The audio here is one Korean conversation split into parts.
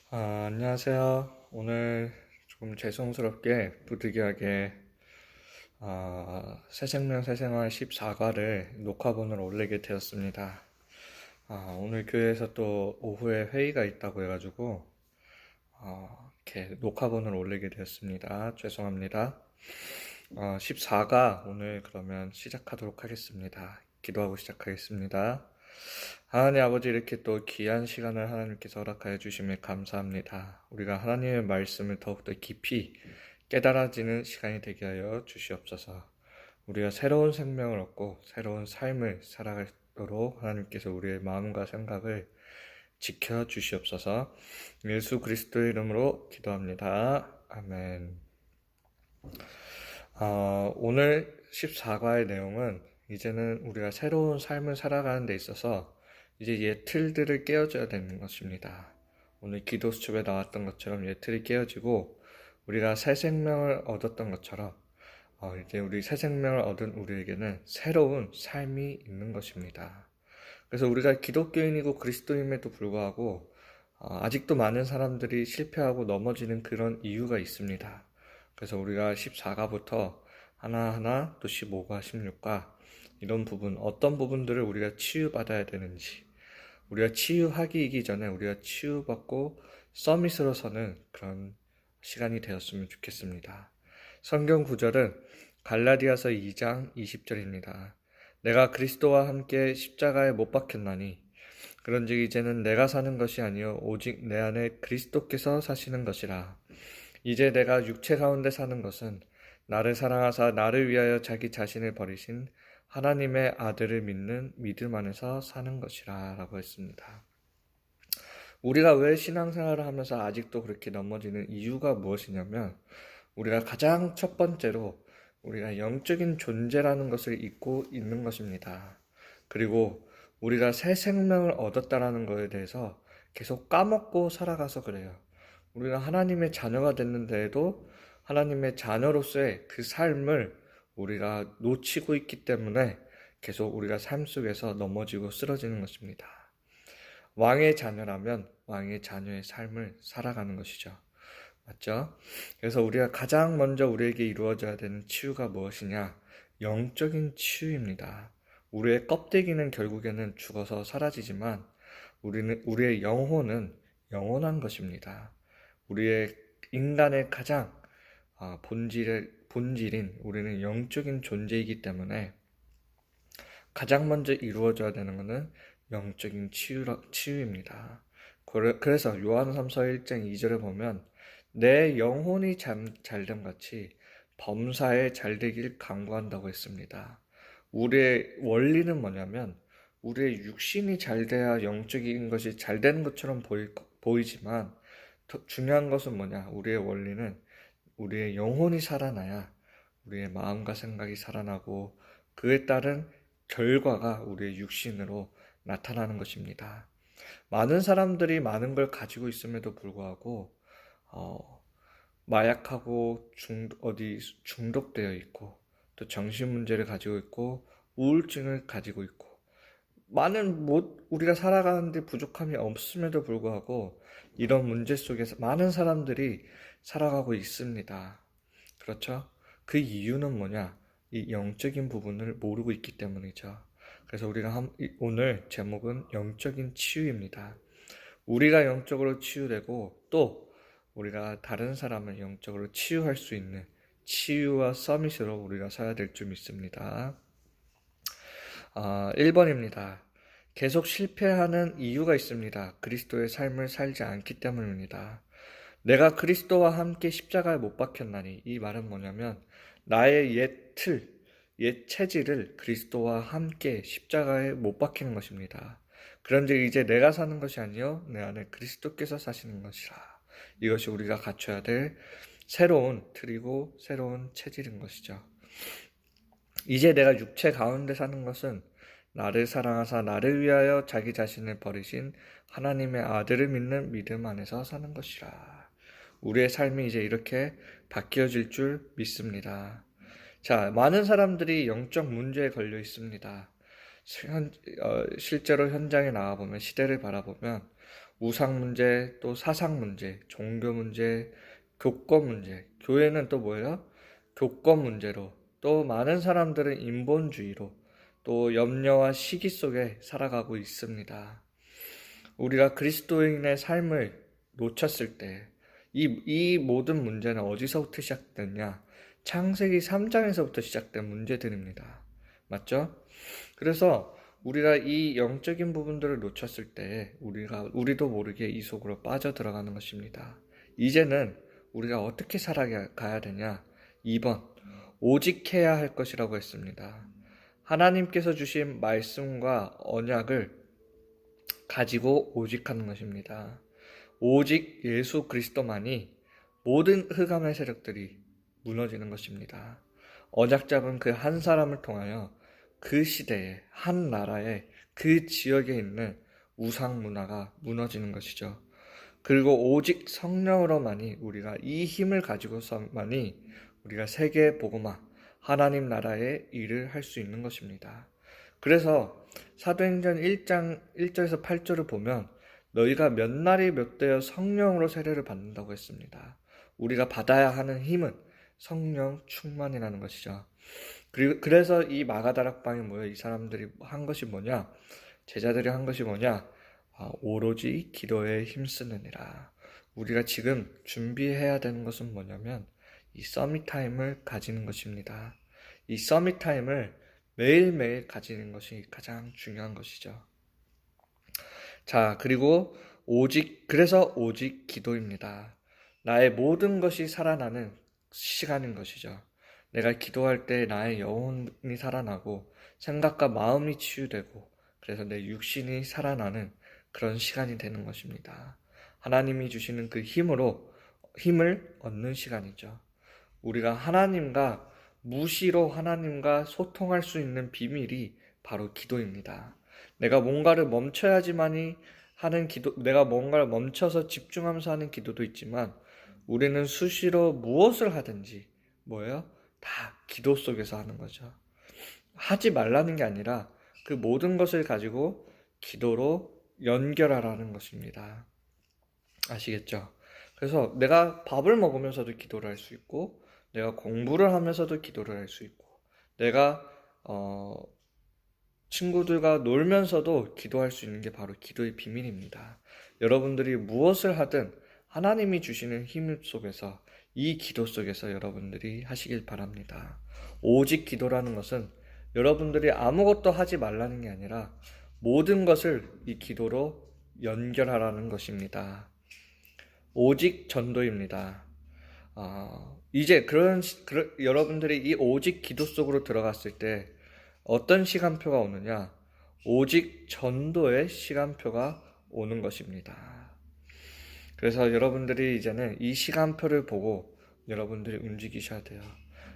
안녕하세요. 오늘 조금 죄송스럽게 부득이하게 새생명 새생활 14과를 녹화본을 올리게 되었습니다. 오늘 교회에서 또 오후에 회의가 있다고 해가지고 이렇게 녹화본을 올리게 되었습니다. 죄송합니다. 14가 오늘 그러면 시작하도록 하겠습니다. 기도하고 시작하겠습니다. 하나님 아버지, 이렇게 또 귀한 시간을 하나님께서 허락하여 주심에 감사합니다. 우리가 하나님의 말씀을 더욱더 깊이 깨달아지는 시간이 되게 하여 주시옵소서. 우리가 새로운 생명을 얻고 새로운 삶을 살아가도록 하나님께서 우리의 마음과 생각을 지켜 주시옵소서. 예수 그리스도의 이름으로 기도합니다. 아멘. 오늘 14과의 내용은 이제는 우리가 새로운 삶을 살아가는 데 있어서 이제 옛 틀들을 깨워줘야 되는 것입니다. 오늘 기도 수첩에 나왔던 것처럼 옛 틀이 깨어지고 우리가 새 생명을 얻었던 것처럼 이제 우리 새 생명을 얻은 우리에게는 새로운 삶이 있는 것입니다. 그래서 우리가 기독교인이고 그리스도인임에도 불구하고 아직도 많은 사람들이 실패하고 넘어지는 그런 이유가 있습니다. 그래서 우리가 14가부터 하나하나 또 15과 16과 이런 부분, 어떤 부분들을 우리가 치유받아야 되는지, 우리가 치유하기 전에 우리가 치유받고 서밋으로 서는 그런 시간이 되었으면 좋겠습니다. 성경 구절은 갈라디아서 2장 20절입니다. 내가 그리스도와 함께 십자가에 못 박혔나니 그런즉 이제는 내가 사는 것이 아니요 오직 내 안에 그리스도께서 사시는 것이라. 이제 내가 육체 가운데 사는 것은 나를 사랑하사 나를 위하여 자기 자신을 버리신 하나님의 아들을 믿는 믿음 안에서 사는 것이라 라고 했습니다. 우리가 왜 신앙생활을 하면서 아직도 그렇게 넘어지는 이유가 무엇이냐면 우리가 가장 첫 번째로 우리가 영적인 존재라는 것을 잊고 있는 것입니다. 그리고 우리가 새 생명을 얻었다라는 것에 대해서 계속 까먹고 살아가서 그래요. 우리가 하나님의 자녀가 됐는데도 하나님의 자녀로서의 그 삶을 우리가 놓치고 있기 때문에 계속 우리가 삶 속에서 넘어지고 쓰러지는 것입니다. 왕의 자녀라면 왕의 자녀의 삶을 살아가는 것이죠. 맞죠? 그래서 우리가 가장 먼저 우리에게 이루어져야 되는 치유가 무엇이냐? 영적인 치유입니다. 우리의 껍데기는 결국에는 죽어서 사라지지만 우리의 영혼은 영원한 것입니다. 우리의 인간의 가장 본질인 우리는 영적인 존재이기 때문에 가장 먼저 이루어져야 되는 것은 영적인 치유입니다. 그래서 요한삼서 1장 2절에 보면 내 영혼이 잘됨 같이 범사에 잘되길 간구한다고 했습니다. 우리의 원리는 뭐냐면 우리의 육신이 잘돼야 영적인 것이 잘되는 것처럼 보이지만 더 중요한 것은 뭐냐? 우리의 원리는 우리의 영혼이 살아나야 우리의 마음과 생각이 살아나고 그에 따른 결과가 우리의 육신으로 나타나는 것입니다. 많은 사람들이 많은 걸 가지고 있음에도 불구하고 마약하고 중독되어 있고 또 정신 문제를 가지고 있고 우울증을 가지고 있고 많은 우리가 살아가는데 부족함이 없음에도 불구하고 이런 문제 속에서 많은 사람들이 살아가고 있습니다. 그렇죠? 그 이유는 뭐냐? 이 영적인 부분을 모르고 있기 때문이죠. 그래서 우리가 오늘 제목은 영적인 치유입니다. 우리가 영적으로 치유되고 또 우리가 다른 사람을 영적으로 치유할 수 있는 치유와 서밋으로 우리가 서야 될 줄 믿습니다. 1번입니다. 계속 실패하는 이유가 있습니다. 그리스도의 삶을 살지 않기 때문입니다. 내가 그리스도와 함께 십자가에 못 박혔나니 이 말은 뭐냐면 나의 옛 체질을 그리스도와 함께 십자가에 못 박히는 것입니다. 그런즉 이제 내가 사는 것이 아니요 내 안에 그리스도께서 사시는 것이라. 이것이 우리가 갖춰야 될 새로운 틀이고 새로운 체질인 것이죠. 이제 내가 육체 가운데 사는 것은 나를 사랑하사 나를 위하여 자기 자신을 버리신 하나님의 아들을 믿는 믿음 안에서 사는 것이라. 우리의 삶이 이제 이렇게 바뀌어질 줄 믿습니다. 자, 많은 사람들이 영적 문제에 걸려 있습니다. 실제로 현장에 나와보면, 시대를 바라보면 우상 문제, 또 사상 문제, 종교 문제, 교권 문제. 교회는 또 뭐예요? 교권 문제로, 또 많은 사람들은 인본주의로, 또 염려와 시기 속에 살아가고 있습니다. 우리가 그리스도인의 삶을 놓쳤을 때, 이 모든 문제는 어디서부터 시작됐냐? 창세기 3장에서부터 시작된 문제들입니다. 맞죠? 그래서 우리가 이 영적인 부분들을 놓쳤을 때 우리도 모르게 이 속으로 빠져들어가는 것입니다. 이제는 우리가 어떻게 살아가야 되냐? 2번, 오직해야 할 것이라고 했습니다. 하나님께서 주신 말씀과 언약을 가지고 오직하는 것입니다. 오직 예수 그리스도만이 모든 흑암의 세력들이 무너지는 것입니다. 언약 잡은 그 한 사람을 통하여 그 시대에, 한 나라에, 그 지역에 있는 우상 문화가 무너지는 것이죠. 그리고 오직 성령으로만이, 우리가 이 힘을 가지고서만이 우리가 세계 복음화, 하나님 나라의 일을 할 수 있는 것입니다. 그래서 사도행전 1장 1절에서 8절을 보면 너희가 몇 날이 몇 되어 성령으로 세례를 받는다고 했습니다. 우리가 받아야 하는 힘은 성령 충만이라는 것이죠. 그래서 이 마가다락방에 모여 이 사람들이 한 것이 뭐냐? 제자들이 한 것이 뭐냐? 오로지 기도에 힘쓰느니라. 우리가 지금 준비해야 되는 것은 뭐냐면 이 서밋타임을 가지는 것입니다. 이 서밋타임을 매일매일 가지는 것이 가장 중요한 것이죠. 자, 그리고 그래서 오직 기도입니다. 나의 모든 것이 살아나는 시간인 것이죠. 내가 기도할 때 나의 영혼이 살아나고 생각과 마음이 치유되고 그래서 내 육신이 살아나는 그런 시간이 되는 것입니다. 하나님이 주시는 그 힘을 얻는 시간이죠. 우리가 무시로 하나님과 소통할 수 있는 비밀이 바로 기도입니다. 내가 뭔가를 멈춰야지만이 하는 내가 뭔가를 멈춰서 집중하면서 하는 기도도 있지만 우리는 수시로 무엇을 하든지 뭐예요? 다 기도 속에서 하는 거죠. 하지 말라는 게 아니라 그 모든 것을 가지고 기도로 연결하라는 것입니다. 아시겠죠? 그래서 내가 밥을 먹으면서도 기도를 할 수 있고 내가 공부를 하면서도 기도를 할 수 있고 내가 친구들과 놀면서도 기도할 수 있는 게 바로 기도의 비밀입니다. 여러분들이 무엇을 하든 하나님이 주시는 힘 속에서 이 기도 속에서 여러분들이 하시길 바랍니다. 오직 기도라는 것은 여러분들이 아무것도 하지 말라는 게 아니라 모든 것을 이 기도로 연결하라는 것입니다. 오직 전도입니다. 이제 여러분들이 이 오직 기도 속으로 들어갔을 때 어떤 시간표가 오느냐? 오직 전도의 시간표가 오는 것입니다. 그래서 여러분들이 이제는 이 시간표를 보고 여러분들이 움직이셔야 돼요.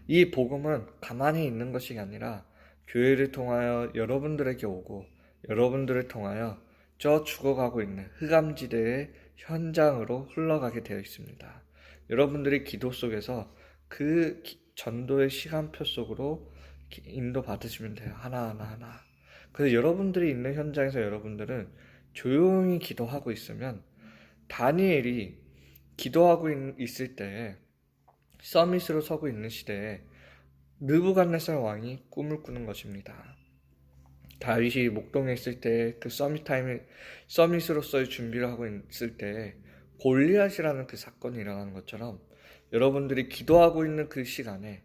이 복음은 가만히 있는 것이 아니라 교회를 통하여 여러분들에게 오고 여러분들을 통하여 저 죽어가고 있는 흑암지대의 현장으로 흘러가게 되어 있습니다. 여러분들이 기도 속에서 그 전도의 시간표 속으로 인도 받으시면 돼요. 하나하나. 그래서 여러분들이 있는 현장에서 여러분들은 조용히 기도하고 있으면 다니엘이 기도하고 있을 때 서밋으로 서고 있는 시대에 느부갓네살 왕이 꿈을 꾸는 것입니다. 다윗이 목동에 있을 때 그 서밋으로서의 준비를 하고 있을 때 골리앗이라는 그 사건이 일어나는 것처럼 여러분들이 기도하고 있는 그 시간에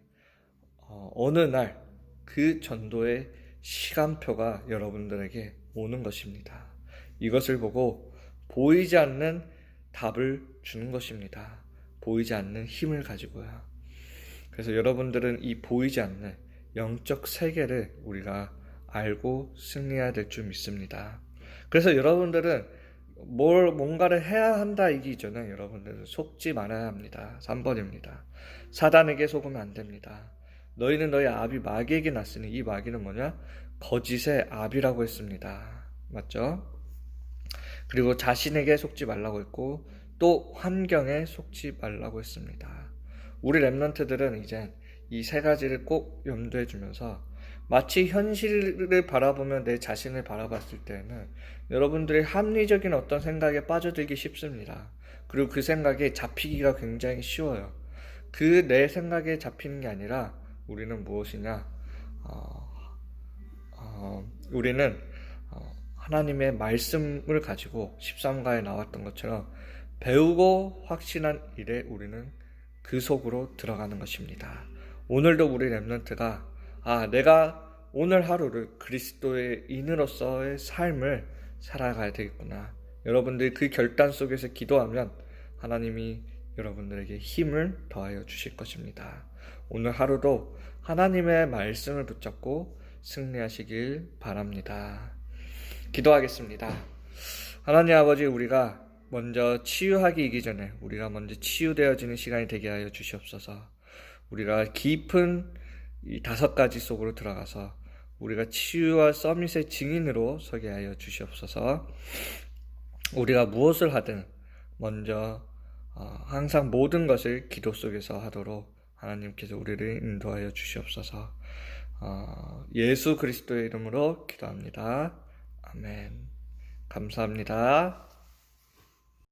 어느 날 그 전도의 시간표가 여러분들에게 오는 것입니다. 이것을 보고 보이지 않는 답을 주는 것입니다. 보이지 않는 힘을 가지고요. 그래서 여러분들은 이 보이지 않는 영적 세계를 우리가 알고 승리해야 될 줄 믿습니다. 그래서 여러분들은 뭔가를 해야 한다 이게 있잖아요. 여러분들은 속지 말아야 합니다. 3번입니다. 사단에게 속으면 안 됩니다. 너희는 너희 아비 마귀에게 났으니 이 마귀는 뭐냐? 거짓의 아비라고 했습니다. 맞죠? 그리고 자신에게 속지 말라고 했고 또 환경에 속지 말라고 했습니다. 우리 랩런트들은 이제 이 세 가지를 꼭 염두해 주면서 마치 현실을 바라보며 내 자신을 바라봤을 때는 여러분들의 합리적인 어떤 생각에 빠져들기 쉽습니다. 그리고 그 생각에 잡히기가 굉장히 쉬워요. 그 내 생각에 잡히는 게 아니라 우리는 무엇이냐? 우리는 하나님의 말씀을 가지고 13가에 나왔던 것처럼 배우고 확신한 일에 우리는 그 속으로 들어가는 것입니다. 오늘도 우리 렘넌트가 내가 오늘 하루를 그리스도의 인으로서의 삶을 살아가야 되겠구나. 여러분들이 그 결단 속에서 기도하면 하나님이 여러분들에게 힘을 더하여 주실 것입니다. 오늘 하루도 하나님의 말씀을 붙잡고 승리하시길 바랍니다. 기도하겠습니다. 하나님 아버지, 우리가 먼저 치유하기 이기 전에 우리가 먼저 치유되어지는 시간이 되게 하여 주시옵소서. 우리가 깊은 이 5가지 속으로 들어가서 우리가 치유와 서밋의 증인으로 서게 하여 주시옵소서. 우리가 무엇을 하든 먼저 항상 모든 것을 기도 속에서 하도록 하나님께서 우리를 인도하여 주시옵소서. 예수 그리스도의 이름으로 기도합니다. 아멘. 감사합니다.